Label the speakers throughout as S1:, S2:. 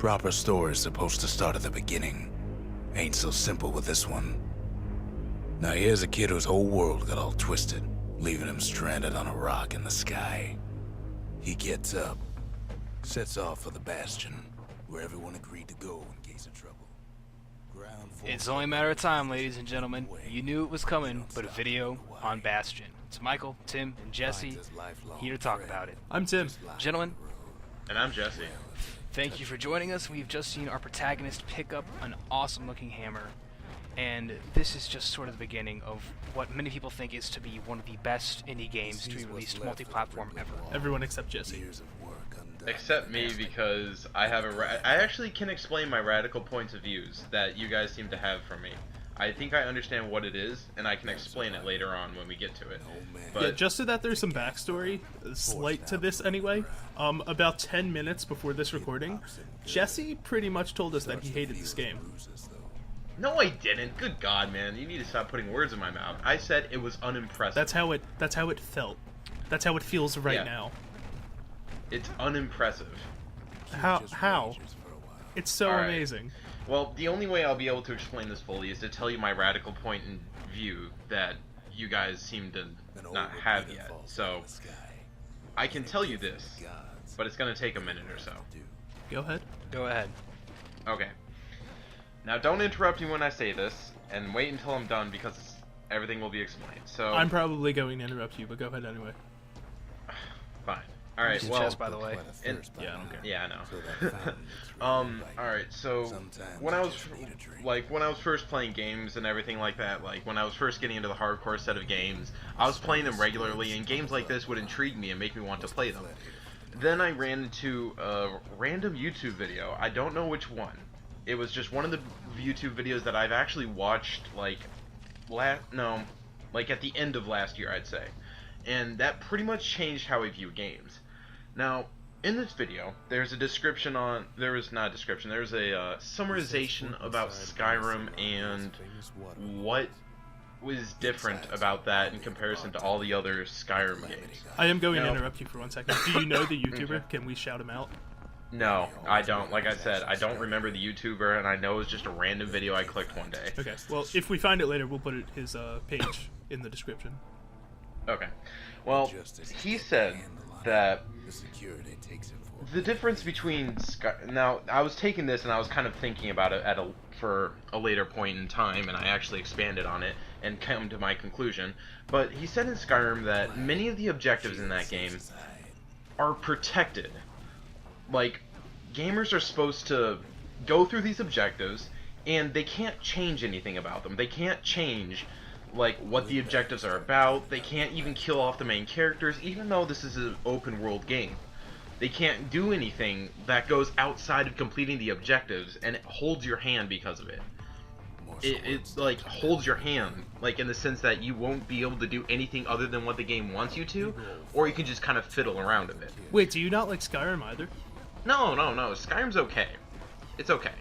S1: proper story's supposed to start at the beginning. Ain't so simple with this one. Now here's a kid whose whole world got all twisted, leaving him stranded on a rock in the sky. He gets up, sets off for the Bastion, where everyone agreed to go in case of trouble.
S2: It's only a matter of time, ladies and gentlemen. You knew it was coming, but a video on Bastion. It's Michael, Tim, and Jesse here to talk about it.
S3: I'm Tim.
S2: Gentlemen,
S4: And I'm Jesse.
S2: thank you for joining us. We've just seen our protagonist pick up an awesome-looking hammer, and this is just sort of the beginning of what many people think is to be one of the best indie games to be released multi-platform ever.
S3: Everyone except Jesse.
S4: Except me, because I have I actually can explain my radical points of views that you guys seem to have from me. I think I understand what it is, and I can explain it later on when we get to it. But
S3: Yeah, just so that there's some backstory, slight to this anyway. About 10 minutes before this recording, Jesse pretty much told us that he hated this game.
S4: no, I didn't. Good God, man, you need to stop putting words in my mouth. I said it was unimpressive.
S3: That's how it felt. That's how it feels right
S4: Yeah.
S3: now.
S4: It's unimpressive.
S3: How? It's so
S4: All right.
S3: amazing.
S4: Well, the only way I'll be able to explain this fully is to tell you my radical point in view that you guys seem to not have yet. So, I can tell you this, but it's going to take a minute or so.
S3: Go ahead.
S2: Go ahead.
S4: Okay. Now, don't interrupt me when I say this, and wait until I'm done because everything will be explained. So,
S3: I'm probably going to interrupt you, but go ahead anyway.
S4: fine. All right.
S2: Just
S4: Well,
S2: chest, by the way.
S3: Yeah, I don't care.
S4: yeah, I know. All right. So when I was first playing games and everything like that, like when I was first getting into the hardcore set of games, I was playing them regularly, and games like this would intrigue me and make me want to play them. Then I ran into a random YouTube video. I don't know which one. It was just one of the YouTube videos that I've actually watched like at the end of last year, I'd say. And that pretty much changed how I view games. Now, in this video, there's a description on... there's a summarization about Skyrim and what was different about that in comparison to all the other Skyrim games.
S3: I am going to
S4: No.
S3: interrupt you for 1 second. Do you know the YouTuber? Can we shout him out?
S4: No, I don't. Like I said, I don't remember the YouTuber, and I know it's just a random video I clicked one day.
S3: Okay, well, if we find it later, we'll put his page in the description.
S4: Okay. Well, he said that the difference between now, I was taking this and I was kind of thinking about it for a later point in time, and I actually expanded on it and come to my conclusion. But he said in Skyrim that many of the objectives in that game are protected. Like, gamers are supposed to go through these objectives, and they can't change anything about them. They can't change like what the objectives are about. They can't even kill off the main characters, even though this is an open world game. They can't do anything that goes outside of completing the objectives, and it holds your hand because of it. It like holds your hand, like in the sense that you won't be able to do anything other than what the game wants you to, or you can just kind of fiddle around a bit.
S3: Wait, do you not like Skyrim either?
S4: No, Skyrim's okay. It's okay.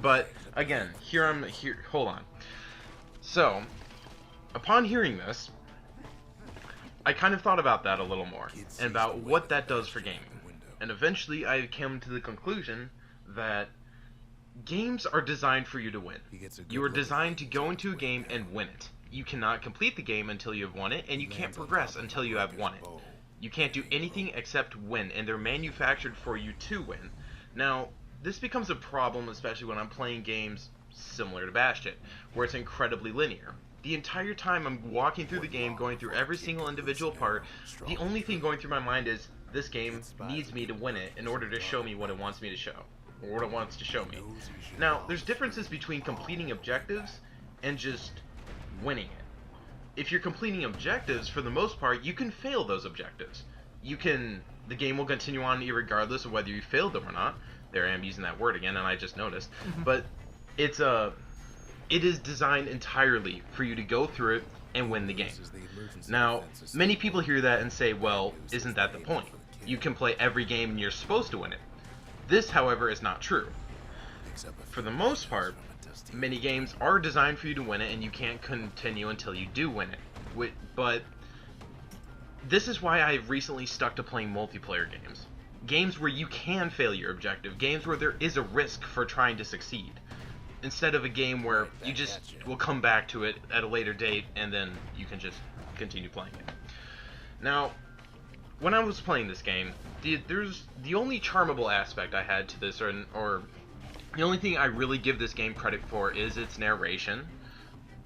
S4: But again, hold on. So, upon hearing this, I kind of thought about that a little more, and about what that does for gaming. And eventually I came to the conclusion that games are designed for you to win. You are designed to go into a game and win it. You cannot complete the game until you have won it, and you can't progress until you have won it. You can't do anything except win, and they're manufactured for you to win. Now, this becomes a problem, especially when I'm playing games similar to Bastion, where it's incredibly linear. The entire time I'm walking through the game, going through every single individual part, the only thing going through my mind is, this game needs me to win it in order to show me what it wants me to show, or what it wants to show me. Now, there's differences between completing objectives and just winning it. If you're completing objectives, for the most part, you can fail those objectives. The game will continue on irregardless of whether you failed them or not. There I am using that word again, and I just noticed. But it is designed entirely for you to go through it and win the game. Now, many people hear that and say, well, isn't that the point? You can play every game and you're supposed to win it. This, however, is not true. For the most part, many games are designed for you to win it, and you can't continue until you do win it. But this is why I've recently stuck to playing multiplayer games. games where you can fail your objective, games where there is a risk for trying to succeed, instead of a game where you just will come back to it at a later date and then you can just continue playing it. Now, when I was playing this game, the only charmable aspect I had to this, or the only thing I really give this game credit for, is its narration.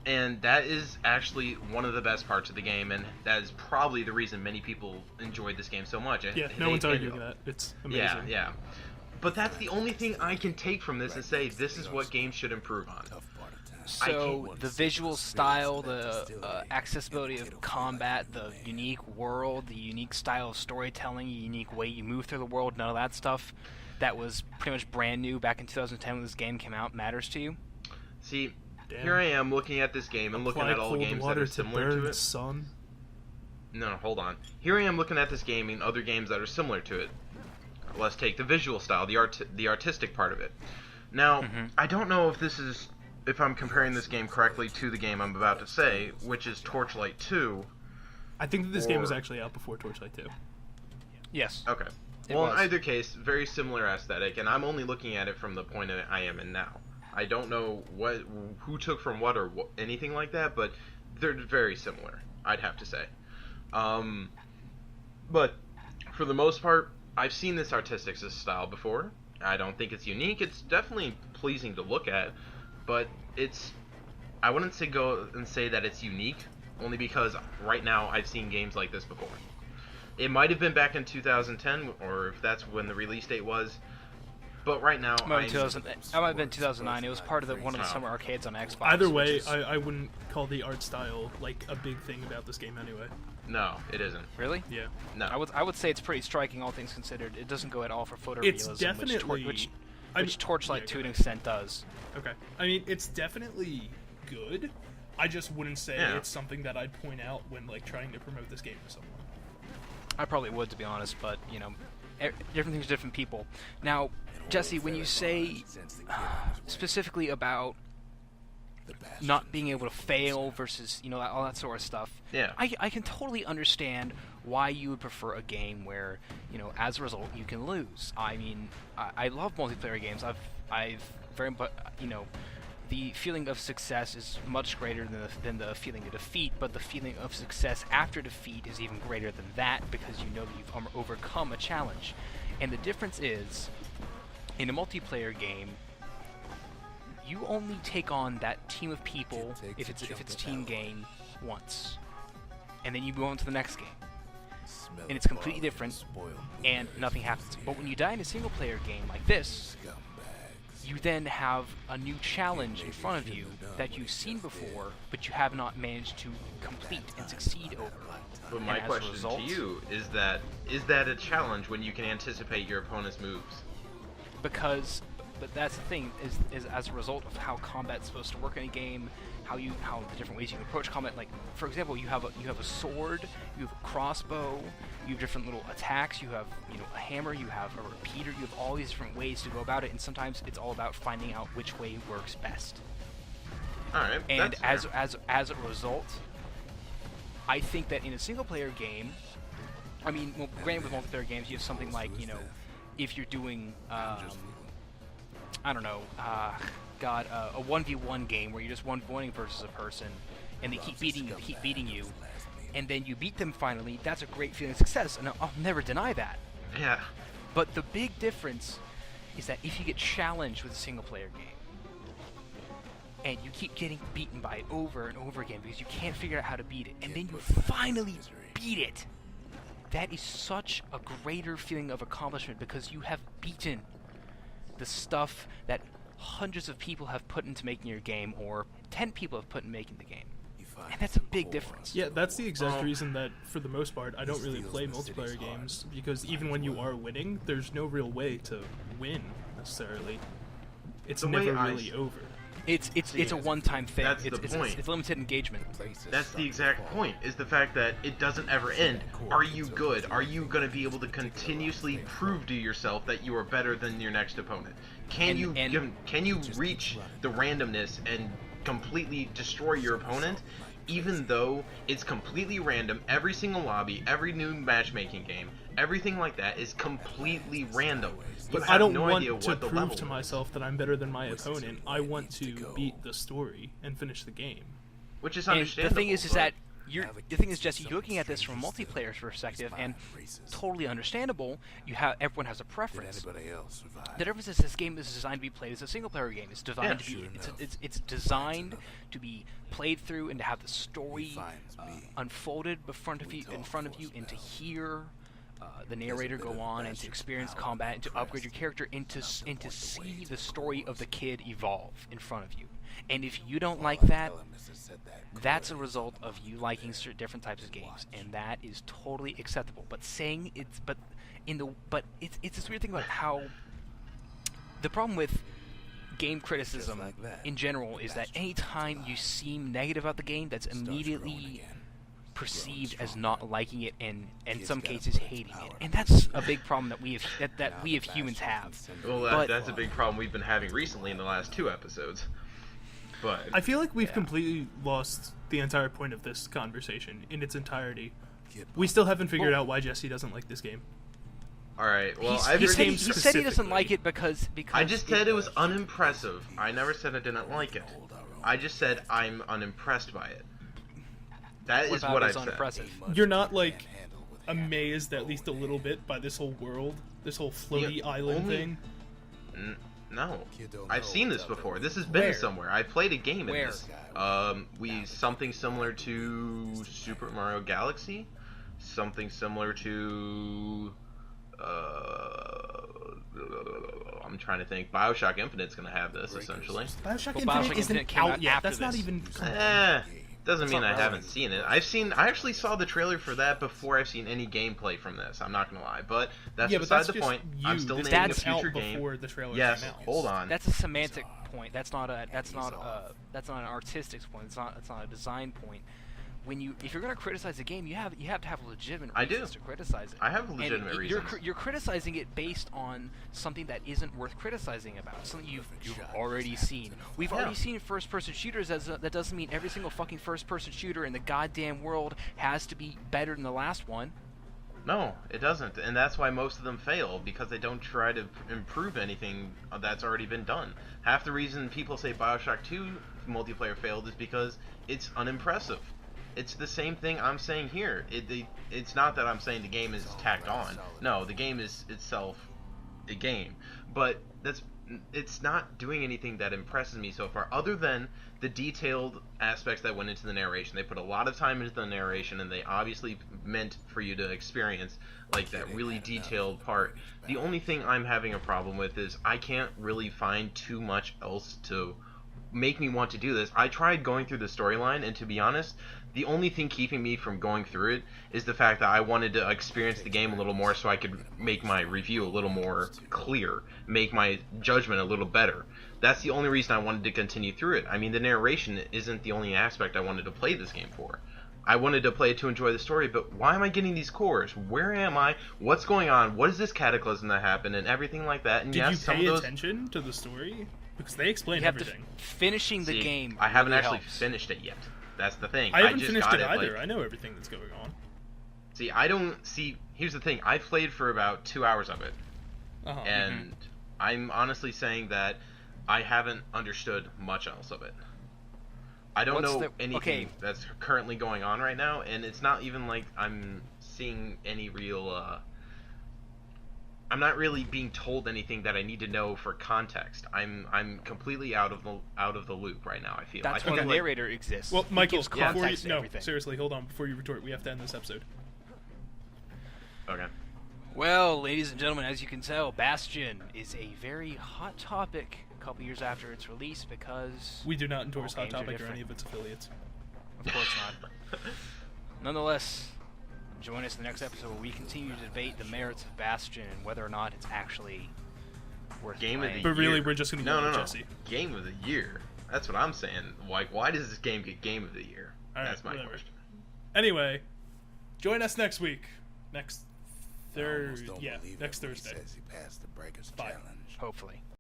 S4: And that is actually one of the best parts of the game, and that is probably the reason many people enjoyed this game so much.
S3: Yeah, no one's arguing that. It's amazing.
S4: Yeah. But that's the only thing I can take from this and say this is what games should improve on.
S2: So the visual style, the accessibility of combat, the unique world, the unique style of storytelling, the unique way you move through the world, none of that stuff that was pretty much brand new back in 2010 when this game came out matters to you?
S4: See, here I am looking at this game and looking at all the games that are similar to it.
S3: Son.
S4: No, hold on. Here I am looking at this game and other games that are similar to it. Let's take the visual style, the artistic part of it. Now, I don't know if I'm comparing this game correctly to the game I'm about to say, which is Torchlight 2.
S3: I think that this game was actually out before Torchlight 2.
S2: Yes.
S4: Okay. Well, in either case, very similar aesthetic, and I'm only looking at it from the point I am in now. I don't know who took from what or anything like that, but they're very similar, I'd have to say. But for the most part, I've seen this artistic style before. I don't think it's unique. It's definitely pleasing to look at, but I wouldn't go and say that it's unique, only because right now I've seen games like this before. It might have been back in 2010, or if that's when the release date was. But right now,
S2: It might have been 2009. It was part of one of the summer arcades on Xbox.
S3: Either way, I wouldn't call the art style like a big thing about this game anyway.
S4: No, it isn't.
S2: Really?
S3: Yeah.
S4: No.
S2: I would say it's pretty striking, all things considered. It doesn't go at all for photorealism,
S3: It's definitely
S2: which Torchlight to an extent does.
S3: Okay. I mean, it's definitely good. I just wouldn't say it's something that I'd point out when like trying to promote this game to someone.
S2: I probably would, to be honest, but you know, different things, different people. Now, Jesse, when you say specifically about not being able to fail versus, you know, all that sort of stuff, I can totally understand why you would prefer a game where, you know, as a result you can lose. I mean, I love multiplayer games. I've very much, you know, the feeling of success is much greater than the feeling of defeat, but the feeling of success after defeat is even greater than that, because you know that you've overcome a challenge. And the difference is, in a multiplayer game, you only take on that team of people if it's a team game once, and then you go on to the next game, and it's completely different, and nothing happens. But when you die in a single player game like this, you then have a new challenge in front of you that you've seen before, but you have not managed to complete and succeed over.
S4: But my question to you is that a challenge when you can anticipate your opponent's moves?
S2: But that's the thing, is as a result of how combat's supposed to work in a game, how the different ways you can approach combat. Like, for example, you have a sword, you have a crossbow, you have different little attacks, you have, you know, a hammer, you have a repeater, you have all these different ways to go about it, and sometimes it's all about finding out which way works best.
S4: Alright.
S2: And as a result, I think that in a single player game, I mean, well, granted with multiplayer games, you have something like, you know, if you're doing I don't know, a 1v1 game where you're just one-v-1ing versus a person, and they keep beating you, and then you beat them finally, that's a great feeling of success, and I'll never deny that.
S4: Yeah.
S2: But the big difference is that if you get challenged with a single-player game, and you keep getting beaten by it over and over again because you can't figure out how to beat it, and then you finally beat it, that is such a greater feeling of accomplishment, because you have beaten the stuff that hundreds of people have put into making your game, or 10 people have put in making the game. And that's a big difference.
S3: Yeah, that's the exact reason that, for the most part, I don't really play multiplayer games, because even when you are winning, there's no real way to win, necessarily. It's never really over.
S2: It's a one-time thing.
S4: That's the point.
S2: It's limited engagement.
S4: That's the exact point, is the fact that it doesn't ever end. Are you good? Are you going to be able to continuously prove to yourself that you are better than your next opponent? Can you reach the randomness and completely destroy your opponent? even though it's completely random, every single lobby, every new matchmaking game, everything like that is completely random.
S3: But I don't want to prove to myself that I'm better than my opponent. I want to beat the story and finish the game.
S4: Which is
S2: And
S4: understandable.
S2: the thing is that the thing is, Jesse, you're looking at this from a multiplayer perspective, and totally understandable. Everyone has a preference. The difference is this game is designed to be played as a single-player game. It's designed to be it's designed to be played through and to have the story unfolded in front of you, and to hear the narrator go on and to experience combat and to upgrade your character and to see the story of the kid evolve in front of you. And if you don't like that, that's a result of you liking certain different types of games, and that is totally acceptable. But it's this weird thing about how the problem with game criticism in general is that anytime you seem negative about the game, that's immediately perceived as not liking it and in some cases hating it, and that's a big problem that we as humans have.
S4: Well, that's a big problem we've been having recently in the last 2 episodes. But
S3: I feel like we've completely lost the entire point of this conversation in its entirety. We still haven't figured out why Jesse doesn't like this game.
S4: all right, well,
S2: He said he doesn't like it because
S4: I just said it was unimpressive. I never said I didn't like it. I just said I'm unimpressed by it. That is what I said.
S3: You're not, like, amazed at least a little bit by this whole world, this whole floaty island thing?
S4: No. I've seen this before. This has been somewhere. I played a game in this. Something similar to Super Mario Galaxy. Something similar to... I'm trying to think. BioShock Infinite's going to have this, essentially.
S3: BioShock Infinite isn't out yet. That's not even...
S4: Doesn't mean I haven't seen it. I actually saw the trailer for that before I've seen any gameplay from this. I'm not gonna lie, but that's beside the point. I'm still naming a future game.
S3: The trailer
S4: yes,
S3: came out.
S4: hold on.
S2: That's a semantic point. That's not an artistic point. It's not a design point. If you're gonna criticize a game, you have to have legitimate reasons to criticize it.
S4: I have legitimate reasons.
S2: You're criticizing it based on something that isn't worth criticizing about, something you've already seen. We've already seen first-person shooters. That doesn't mean every single fucking first-person shooter in the goddamn world has to be better than the last one.
S4: No, it doesn't, and that's why most of them fail, because they don't try to improve anything that's already been done. Half the reason people say BioShock 2 multiplayer failed is because it's unimpressive. It's the same thing I'm saying here. It's not that I'm saying the game is tacked on. No, the game is itself a game. But it's not doing anything that impresses me so far, other than the detailed aspects that went into the narration. They put a lot of time into the narration, and they obviously meant for you to experience like that really detailed part. The only thing I'm having a problem with is I can't really find too much else to make me want to do this. I tried going through the storyline, and to be honest, the only thing keeping me from going through it is the fact that I wanted to experience the game a little more so I could make my review a little more clear, make my judgment a little better. That's the only reason I wanted to continue through it. I mean, the narration isn't the only aspect I wanted to play this game for. I wanted to play it to enjoy the story, but why am I getting these cores? Where am I? What's going on? What is this cataclysm that happened? And everything like that. And
S3: Did you pay attention to the story? Because they explain everything.
S2: Finishing the game.
S4: I haven't actually finished it yet. That's the thing.
S3: I haven't finished it either. I know everything that's going on.
S4: See, I don't see. Here's the thing. I played for about 2 hours of it, and I'm honestly saying that I haven't understood much else of it. I don't know anything that's currently going on right now, and it's not even like I'm seeing any real. I'm not really being told anything that I need to know for context. I'm completely out of the loop right now. I feel
S2: that's why the narrator exists.
S3: Well, Michael, seriously, hold on before you retort. We have to end this episode.
S4: Okay.
S2: Well, ladies and gentlemen, as you can tell, Bastion is a very hot topic a couple years after its release because
S3: we do not endorse Hot Topic or any of its affiliates.
S2: Of course not. Nonetheless, join us in the next episode where we continue to debate the merits of Bastion and whether or not it's actually worth
S4: Game
S2: playing.
S4: of the
S3: But really, we're just going to go with Jesse.
S4: Game of the year. That's what I'm saying. Like, why does this game get Game of the Year? That's my question.
S3: Anyway, join us next week. Next Thursday. Bye.
S2: Hopefully.